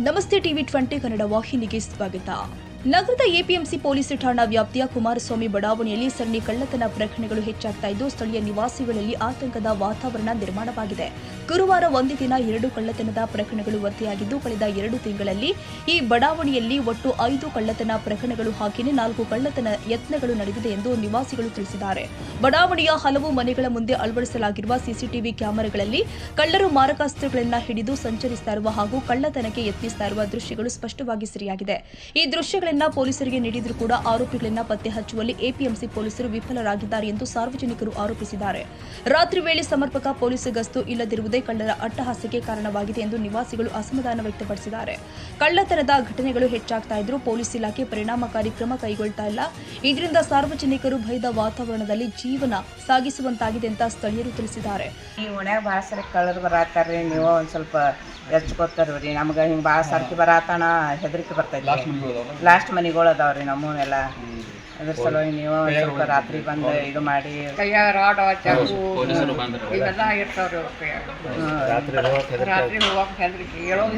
ನಮಸ್ತೆ ಟಿವಿ 20 ಕನ್ನಡ ವಾಹಿನಿಗೆ ಸ್ವಾಗತ. ನಗರದ ಎಪಿಎಂಸಿ ಪೊಲೀಸ್ ಠಾಣಾ ವ್ಯಾಪ್ತಿಯ ಕುಮಾರಸ್ವಾಮಿ ಬಡಾವಣೆಯಲ್ಲಿ ಸರಣಿ ಕಳ್ಳತನ ಪ್ರಕರಣಗಳು ಹೆಚ್ಚಾಗ್ತಾ ಇದ್ದು ಸ್ಥಳೀಯ ನಿವಾಸಿಗಳಲ್ಲಿ ಆತಂಕದ ವಾತಾವರಣ ನಿರ್ಮಾಣವಾಗಿದೆ. ಗುರುವಾರ ಒಂದೇ ದಿನ 2 ಕಳ್ಳತನದ ಪ್ರಕರಣಗಳು ವರದಿಯಾಗಿದ್ದು ಕಳೆದ 2 ತಿಂಗಳಲ್ಲಿ ಈ ಬಡಾವಣೆಯಲ್ಲಿ ಒಟ್ಟು 5 ಕಳ್ಳತನ ಪ್ರಕರಣಗಳು ಹಾಗೆಯೇ 4 ಕಳ್ಳತನ ಯತ್ನಗಳು ನಡೆದಿದೆ ಎಂದು ನಿವಾಸಿಗಳು ತಿಳಿಸಿದ್ದಾರೆ. ಬಡಾವಣೆಯ ಹಲವು ಮನೆಗಳ ಮುಂದೆ ಅಳವಡಿಸಲಾಗಿರುವ ಸಿಸಿಟಿವಿ ಕ್ಯಾಮೆರಾಗಳಲ್ಲಿ ಕಳ್ಳರು ಮಾರಕಾಸ್ತ್ರಗಳನ್ನು ಹಿಡಿದು ಸಂಚರಿಸ್ತಾ ಇರುವ ಹಾಗೂ ಕಳ್ಳತನಕ್ಕೆ ಯತ್ನಿಸ್ತಾ ಇರುವ ದೃಶ್ಯಗಳು ಸ್ಪಷ್ಟವಾಗಿ ಸೆರೆಯಾಗಿದೆ. ಈ ದೃಶ್ಯಗಳನ್ನು ಪೊಲೀಸರಿಗೆ ನೀಡಿದರೂ ಕೂಡ ಆರೋಪಿಗಳನ್ನು ಪತ್ತೆ ಹಚ್ಚುವಲ್ಲಿ ಎಪಿಎಂಸಿ ಪೊಲೀಸರು ವಿಫಲರಾಗಿದ್ದಾರೆ ಎಂದು ಸಾರ್ವಜನಿಕರು ಆರೋಪಿಸಿದ್ದಾರೆ. ರಾತ್ರಿ ವೇಳೆ ಸಮರ್ಪಕ ಪೊಲೀಸ್ ಗಸ್ತು ಇಲ್ಲದಿರುವುದೇ ಕಳ್ಳರ ಅಟ್ಟಹಾಸಕ್ಕೆ ಕಾರಣವಾಗಿದೆ ಎಂದು ನಿವಾಸಿಗಳು ಅಸಮಾಧಾನ ವ್ಯಕ್ತಪಡಿಸಿದ್ದಾರೆ. ಕಳ್ಳತನದ ಘಟನೆಗಳು ಹೆಚ್ಚಾಗ್ತಾ ಇದ್ರೂ ಪೊಲೀಸ್ ಇಲಾಖೆ ಪರಿಣಾಮಕಾರಿ ಕ್ರಮ ಕೈಗೊಳ್ತಾ ಇಲ್ಲ. ಇದರಿಂದ ಸಾರ್ವಜನಿಕರು ಭಯದ ವಾತಾವರಣದಲ್ಲಿ ಜೀವನ ಸಾಗಿಸುವಂತಾಗಿದೆ ಅಂತ ಸ್ಥಳೀಯರು ತಿಳಿಸಿದ್ದಾರೆ. ಈ ಓಣ್ಯಾಗ ಭಾಳ ಸರಿ ಕಳ್ಳರು ಬರತ್ತಾರ್ರಿ, ನೀವು ಒಂದು ಸ್ವಲ್ಪ ಎಚ್ಕೊತಾರ್ರಿ. ನಮ್ಗೆ ಹಿಂಗೆ ಭಾಳ ಸರ್ತಿ ಬರತ್ತಾನ ಹೆದರಿಕೆ ಬರ್ತೈತಿ. ಲಾಸ್ಟ್ ಮನೆಗಳು ಅದಾವ್ರಿ ನಮ್ಮನೆಲ್ಲ. ಅದ್ರ ಸಲುವಾಗಿ ನೀವು ಸ್ವಲ್ಪ ರಾತ್ರಿ ಬಂದು ಇದು ಮಾಡಿ ಕೈಯಾಗ ರಾಡ್ ಚಾಕು ಇವೆಲ್ಲ ಇರ್ತಾವ್ರಿ. ರಾತ್ರಿ ಹೋಗಕ್ಕೆ ಹೆದರಿಕೆ, ಹೇಳೋದು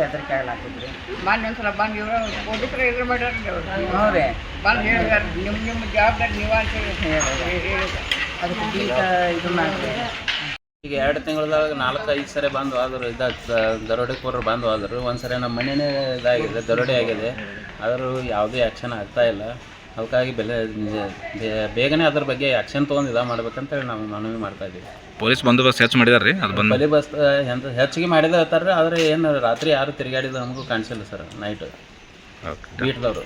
ಹೆದರಿಕೆ ಆಗ್ಲಾತಿದ್ರಿ. ಮೊನ್ನೆ ಒಂದ್ಸಲ ಬಂದು ಇವರು ಪೊಲೀಸರು ಎದುರು ಮಾಡ್ಯಾರ್ರಿ. ಹ್ಞೂ ರೀ, ಬಂದು ಹೇಳಿದಾರೆ ನಿಮ್ಮ ಜವಾಬ್ದಾರಿ ನೀವು ಅಂತ ಹೇಳಿದ. ಅದಕ್ಕೆ ಬೀಗ ಇದು ಮಾಡ್ರಿ. ಈಗ 2 ತಿಂಗಳದಾಗ 4-5 ಸರಿ ಬಂದು ಆದರು ದರೋಡೆಕೋರರು ಬಂದು ಆದರು. ಒಂದು ಸರಿ ನಮ್ಮ ಮನೆಯೇ ಇದಾಗಿದೆ, ದರೋಡೆ ಆಗಿದೆ. ಆದರೂ ಯಾವುದೇ ಆ್ಯಕ್ಷನ್ ಆಗ್ತಾ ಇಲ್ಲ. ಅದಕ್ಕಾಗಿ ಬೇಗನೆ ಅದ್ರ ಬಗ್ಗೆ ಆ್ಯಕ್ಷನ್ ತೊಗೊಂಡು ಇದು ಮಾಡ್ಬೇಕಂತೇಳಿ ನಾವು ಮನವಿ ಮಾಡ್ತಾ ಇದ್ದೀವಿ. ಪೊಲೀಸ್ ಬಂದೋಬಸ್ತ್ ಹೆಚ್ಚು ಮಾಡಿದಾರೆ ರೀ? ಅದು ಬಂದು ಬಂದೋಬಸ್ತ್ ಹೆಚ್ಚಿಗೆ ಮಾಡಿದ ಹೇಳ್ತಾರೆ. ಆದರೆ ಏನು ರಾತ್ರಿ ಯಾರು ತಿರುಗಾಡಿದ ನಮಗೂ ಕಾಣಿಸಿಲ್ಲ ಸರ್. ನೈಟ್ ಬೀಟ್ದವರು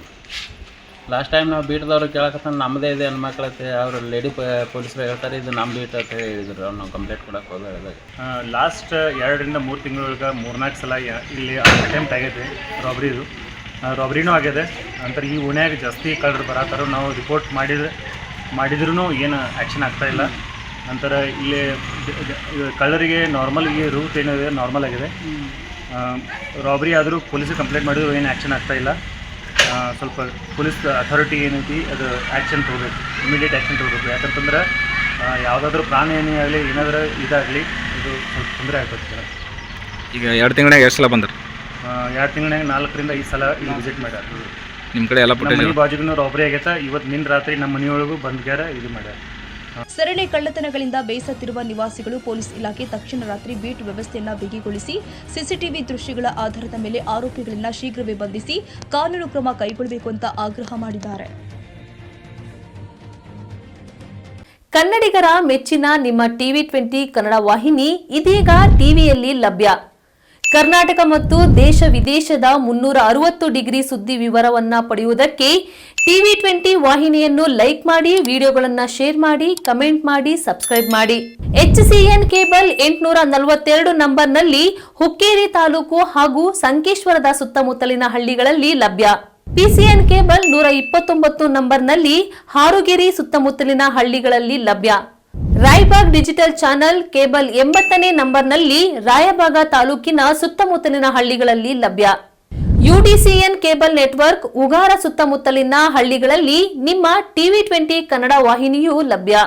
ಲಾಸ್ಟ್ ಟೈಮ್ ನಾವು ಬೀಟ್ದವ್ರು ಕೇಳಕತ್ತ ನಮ್ಮದೇ ಇದೆ ಹೆಣ್ಮಕ್ಳತ್ತೆ. ಅವರು ಲೇಡಿ ಪೊಲೀಸರು ಹೇಳ್ತಾರೆ ಇದು ನಮ್ಮ ಬೀಟ್ ಅಂತ ಹೇಳಿದ್ರು. ಅವ್ರು ನಾವು ಕಂಪ್ಲೇಂಟ್ ಕೊಡಕ್ಕೆ ಹೋದ ಹೇಳಿದಾಗ ಲಾಸ್ಟ್ 2 ರಿಂದ 3 ತಿಂಗಳಿಗೆ 3-4 ಸಲ ಇಲ್ಲಿ ಅಟೆಂಪ್ಟ್ ಆಗೈತೆ ರಾಬ್ರಿದು. ರಾಬ್ರಿನೂ ಆಗಿದೆ. ನಂತರ ಈ ಓಣ್ಯಾಗ ಜಾಸ್ತಿ ಕಳ್ಳರು ಬರತ್ತಾರೋ. ನಾವು ರಿಪೋರ್ಟ್ ಮಾಡಿದ್ರೂ ಏನು ಆ್ಯಕ್ಷನ್ ಆಗ್ತಾಯಿಲ್ಲ. ನಂತರ ಇಲ್ಲಿ ಕಳ್ಳರಿಗೆ ನಾರ್ಮಲ್ ಈ ರೂಟ್ ಏನಿದೆ ನಾರ್ಮಲ್ ಆಗಿದೆ. ರಾಬ್ರಿ ಆದರೂ ಪೊಲೀಸಿಗೆ ಕಂಪ್ಲೇಂಟ್ ಮಾಡಿದ್ರು ಏನು ಆ್ಯಕ್ಷನ್ ಆಗ್ತಾಯಿಲ್ಲ. ಸ್ವಲ್ಪ ಪೊಲೀಸ್ ಅಥಾರಿಟಿ ಏನೈತಿ ಅದು ಆ್ಯಕ್ಷನ್ ತೊಗೋಬೇಕು, ಇಮಿಡಿಯೇಟ್ ಆ್ಯಕ್ಷನ್ ತೊಗೋಬೇಕು. ಯಾಕಂತಂದ್ರೆ ಯಾವುದಾದ್ರೂ ಪ್ರಾಣ ಏನೇ ಆಗಲಿ ಏನಾದರೂ ಇದಾಗಲಿ ಇದು ಸ್ವಲ್ಪ ತೊಂದರೆ ಆಗ್ತದೆ. ಈಗ 2 ತಿಂಗಳಾಗ ಎಷ್ಟು ಸಲ ಬಂದ್ರಿ? 2 ತಿಂಗಳಾಗ 4 ರಿಂದ 5 ಸಲ ಇಲ್ಲಿ ವಿಸಿಟ್ ಮಾಡ್ಯಾರ. ನಿಮ್ಮ ಕಡೆ ಎಲ್ಲ ನಮ್ಮ ಮನೆ ಬಾಜುಗೂ ರಾಬ್ರಿ ಆಗೈತೆ. ಇವತ್ತು ನಿನ್ನ ರಾತ್ರಿ ನಮ್ಮ ಮನೆಯೊಳಗೂ ಬಂದ್ಗ್ಯಾರ ಇದು ಮಾಡ್ಯಾರ. ಸರಣಿ ಕಳ್ಳತನಗಳಿಂದ ಬೇಸತ್ತಿರುವ ನಿವಾಸಿಗಳು ಪೊಲೀಸ್ ಇಲಾಖೆ ತಕ್ಷಣ ರಾತ್ರಿ ಬೀಟ್ ವ್ಯವಸ್ಥೆಯನ್ನು ಬಿಗಿಗೊಳಿಸಿ ಸಿಸಿಟಿವಿ ದೃಶ್ಯಗಳ ಆಧಾರದ ಮೇಲೆ ಆರೋಪಿಗಳನ್ನು ಶೀಘ್ರವೇ ಬಂಧಿಸಿ ಕಾನೂನು ಕ್ರಮ ಕೈಗೊಳ್ಳಬೇಕು ಅಂತ ಆಗ್ರಹ ಮಾಡಿದ್ದಾರೆ. ಕನ್ನಡಿಗರ ಮೆಚ್ಚಿನ ನಿಮ್ಮ ಟಿವಿ 20 ಕನ್ನಡ ವಾಹಿನಿ ಇದೀಗ ಟಿವಿಯಲ್ಲಿ ಲಭ್ಯ. ಕರ್ನಾಟಕ ಮತ್ತು ದೇಶ ವಿದೇಶದ 360 ಡಿಗ್ರಿ ಸುದ್ದಿ ವಿವರವನ್ನ ಪಡೆಯುವುದಕ್ಕೆ ಟಿವಿ 20 ವಾಹಿನಿಯನ್ನು ಲೈಕ್ ಮಾಡಿ, ವಿಡಿಯೋಗಳನ್ನು ಶೇರ್ ಮಾಡಿ, ಕಮೆಂಟ್ ಮಾಡಿ, ಸಬ್ಸ್ಕ್ರೈಬ್ ಮಾಡಿ. HCN ಕೇಬಲ್ 842 ನಂಬರ್ನಲ್ಲಿ ಹುಕ್ಕೇರಿ ತಾಲೂಕು ಹಾಗೂ ಸಂಕೇಶ್ವರದ ಸುತ್ತಮುತ್ತಲಿನ ಹಳ್ಳಿಗಳಲ್ಲಿ ಲಭ್ಯ. PCN ಕೇಬಲ್ 129 ನಂಬರ್ನಲ್ಲಿ ಹಾರುಗೆರೆ ಸುತ್ತಮುತ್ತಲಿನ ಹಳ್ಳಿಗಳಲ್ಲಿ ಲಭ್ಯ. ರಾಯಬಾಗ್ ಡಿಜಿಟಲ್ ಚಾನೆಲ್ ಕೇಬಲ್ 80ನೇ ನಂಬರ್ನಲ್ಲಿ ರಾಯಬಾಗ ತಾಲೂಕಿನ ಸುತ್ತಮುತ್ತಲಿನ ಹಳ್ಳಿಗಳಲ್ಲಿ ಲಭ್ಯ. UDCN ಕೇಬಲ್ ನೆಟ್ವರ್ಕ್ ಉಗಾರ ಸುತ್ತಮುತ್ತಲಿನ ಹಳ್ಳಿಗಳಲ್ಲಿ ನಿಮ್ಮ ಟಿವಿ 20 ಕನ್ನಡ ವಾಹಿನಿಯೂ ಲಭ್ಯ.